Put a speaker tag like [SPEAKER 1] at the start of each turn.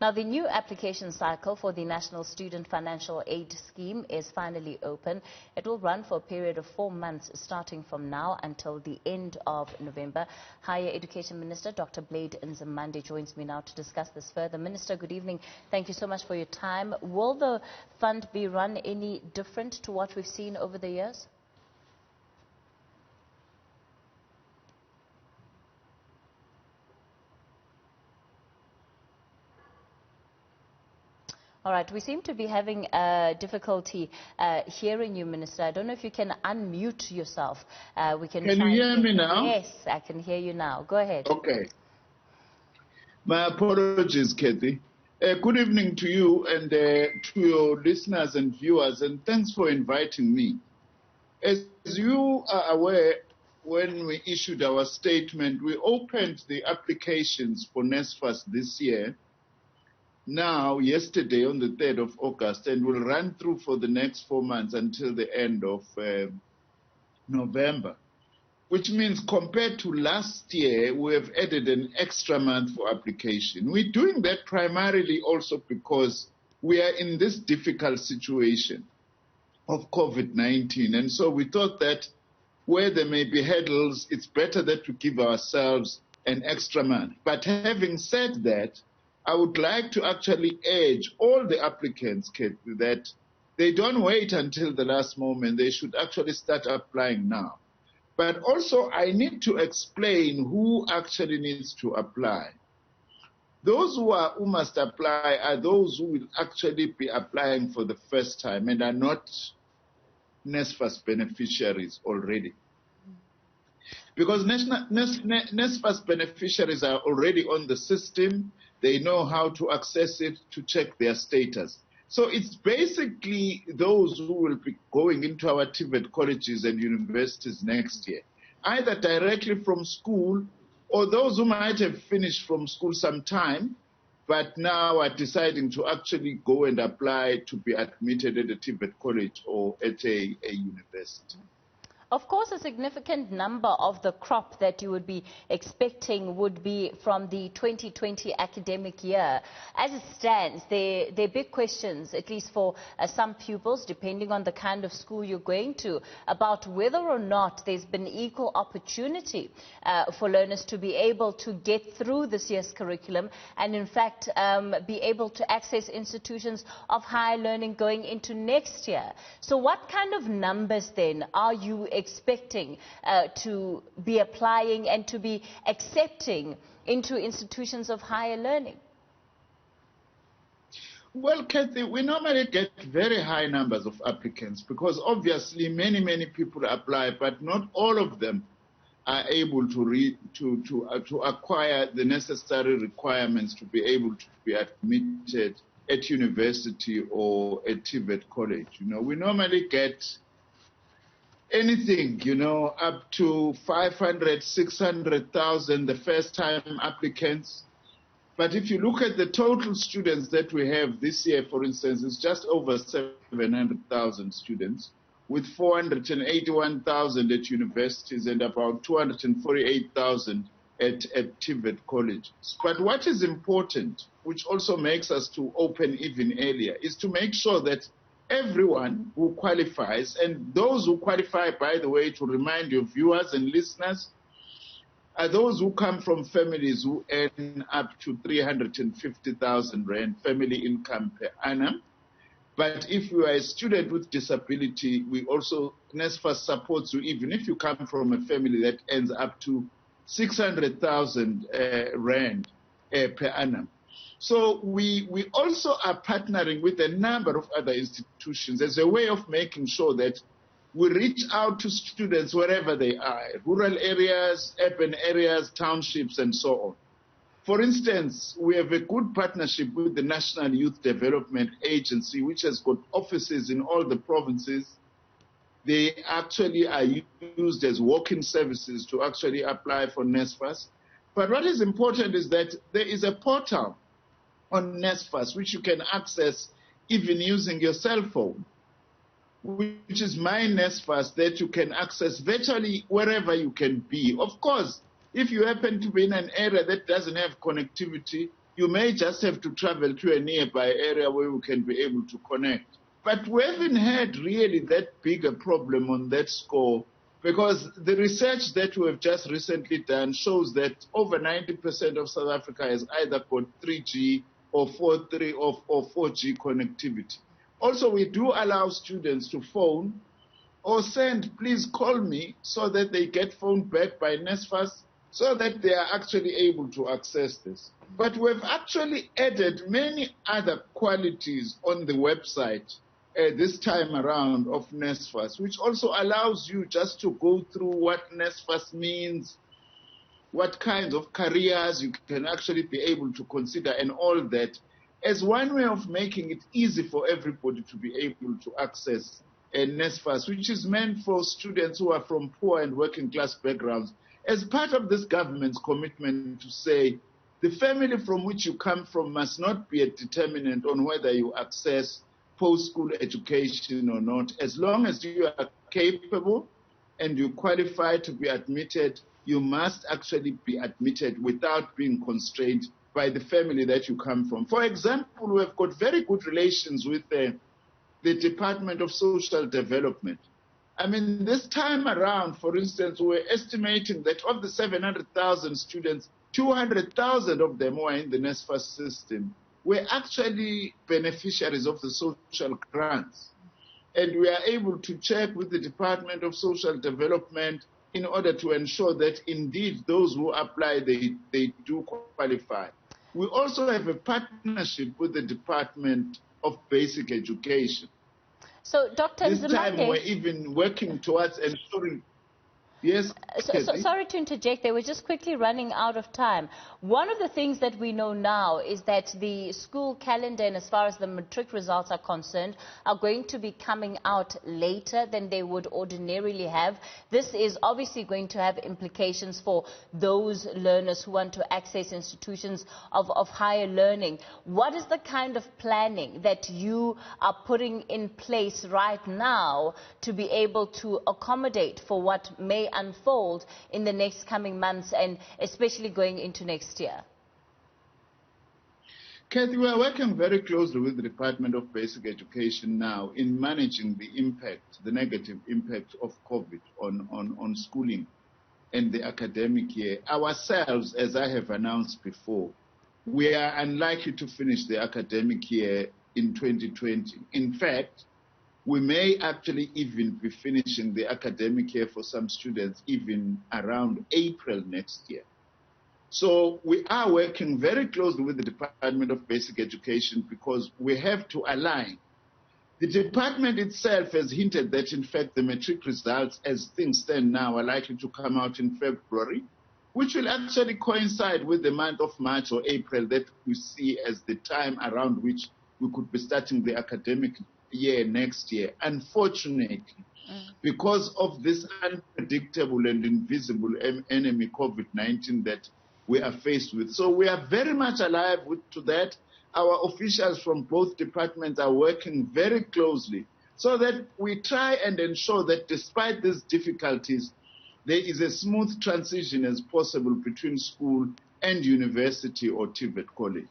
[SPEAKER 1] Now, the new application cycle for the National Student Financial Aid Scheme is finally open. It will run for a period of 4 months, starting from now until the end of November. Higher Education Minister Dr. Blade Nzimande joins me now to discuss this further. Minister, good evening. Thank you so much for your time. Will the fund be run any different to what we've seen over the years? All right, we seem to be having difficulty hearing you, Minister. I don't know if you can unmute yourself.
[SPEAKER 2] Can you hear me now?
[SPEAKER 1] Yes, I can hear you now. Go ahead.
[SPEAKER 2] Okay. My apologies, Kathy. Good evening to you and to your listeners and viewers, and thanks for inviting me. As you are aware, when we issued our statement, we opened the applications for NSFAS this year. Now, yesterday on the 3rd of August, and will run through for the next 4 months until the end of November, which means compared to last year, we have added an extra month for application. We're doing that primarily also because we are in this difficult situation of COVID-19. And so we thought that where there may be hurdles, it's better that we give ourselves an extra month. But having said that, I would like to actually urge all the applicants, Kate, that they don't wait until the last moment. They should actually start applying now. But also, I need to explain who actually needs to apply. Those who must apply are those who will actually be applying for the first time and are not NSFAS beneficiaries already. Because NSFAS beneficiaries are already on the system. They know how to access it to check their status. So it's basically those who will be going into our TVET colleges and universities next year, either directly from school or those who might have finished from school sometime, but now are deciding to actually go and apply to be admitted at a TVET college or at a university.
[SPEAKER 1] Of course, a significant number of the crop that you would be expecting would be from the 2020 academic year. As it stands, there are big questions, at least for some pupils, depending on the kind of school you're going to, about whether or not there's been equal opportunity for learners to be able to get through this year's curriculum and, in fact, be able to access institutions of higher learning going into next year. So what kind of numbers, then, are you expecting to be applying and to be accepting into institutions of higher learning?
[SPEAKER 2] Well, Kathy, we normally get very high numbers of applicants because obviously many people apply, but not all of them are able to acquire the necessary requirements to be able to be admitted at university or at TVET college. You know, we normally get anything, you know, up to 500, 600,000 the first time applicants. But if you look at the total students that we have this year, for instance, it's just over 700,000 students, with 481,000 at universities and about 248,000 at TVET colleges. But what is important, which also makes us to open even earlier, is to make sure that everyone who qualifies, and those who qualify, by the way, to remind your viewers and listeners, are those who come from families who earn up to 350,000 Rand family income per annum. But if you are a student with disability, we also, NSFAS supports you even if you come from a family that earns up to 600,000 Rand per annum. So we also are partnering with a number of other institutions as a way of making sure that we reach out to students wherever they are, rural areas, urban areas, townships, and so on. For instance, we have a good partnership with the National Youth Development Agency, which has got offices in all the provinces. They actually are used as walk-in services to actually apply for NSFAS. But what is important is that there is a portal on NSFAS which you can access even using your cell phone, which is My NSFAS, that you can access virtually wherever you can be. Of course, if you happen to be in an area that doesn't have connectivity, you may just have to travel to a nearby area where we can be able to connect. But we haven't had really that big a problem on that score, because the research that we have just recently done shows that over 90% of South Africa has either got 3G or 4G connectivity. Also, we do allow students to phone or send, please call me, so that they get phoned back by NSFAS, so that they are actually able to access this. But we've actually added many other qualities on the website this time around of NSFAS, which also allows you just to go through what NSFAS means, what kinds of careers you can actually be able to consider, and all that, as one way of making it easy for everybody to be able to access NSFAS, which is meant for students who are from poor and working class backgrounds, as part of this government's commitment to say the family from which you come from must not be a determinant on whether you access post-school education or not. As long as you are capable and you qualify to be admitted, you must actually be admitted without being constrained by the family that you come from. For example, we have got very good relations with the Department of Social Development. I mean, this time around, for instance, we're estimating that of the 700,000 students, 200,000 of them who are in the NSFAS system were actually beneficiaries of the social grants. And we are able to check with the Department of Social Development in order to ensure that indeed those who apply, they do qualify. We also have a partnership with the Department of Basic Education.
[SPEAKER 1] So, Dr.
[SPEAKER 2] This
[SPEAKER 1] Nzimande,
[SPEAKER 2] time we're even working towards ensuring. Yes.
[SPEAKER 1] Sorry to interject there. We're just quickly running out of time. One of the things that we know now is that the school calendar, and as far as the matric results are concerned, are going to be coming out later than they would ordinarily have. This is obviously going to have implications for those learners who want to access institutions of higher learning. What is the kind of planning that you are putting in place right now to be able to accommodate for what may unfold in the next coming months, and especially going into next year?
[SPEAKER 2] Kathy, we are working very closely with the Department of Basic Education now in managing the impact, the negative impact of COVID on schooling and the academic year. Ourselves, as I have announced before, we are unlikely to finish the academic year in 2020. In fact, we may actually even be finishing the academic year for some students even around April next year. So we are working very closely with the Department of Basic Education because we have to align. The department itself has hinted that, in fact, the matric results as things stand now are likely to come out in February, which will actually coincide with the month of March or April that we see as the time around which we could be starting the academic year next year. Unfortunately, because of this unpredictable and invisible enemy COVID-19 that we are faced with. So we are very much alive to that. Our officials from both departments are working very closely so that we try and ensure that despite these difficulties, there is a smooth transition as possible between school and university or TVET college.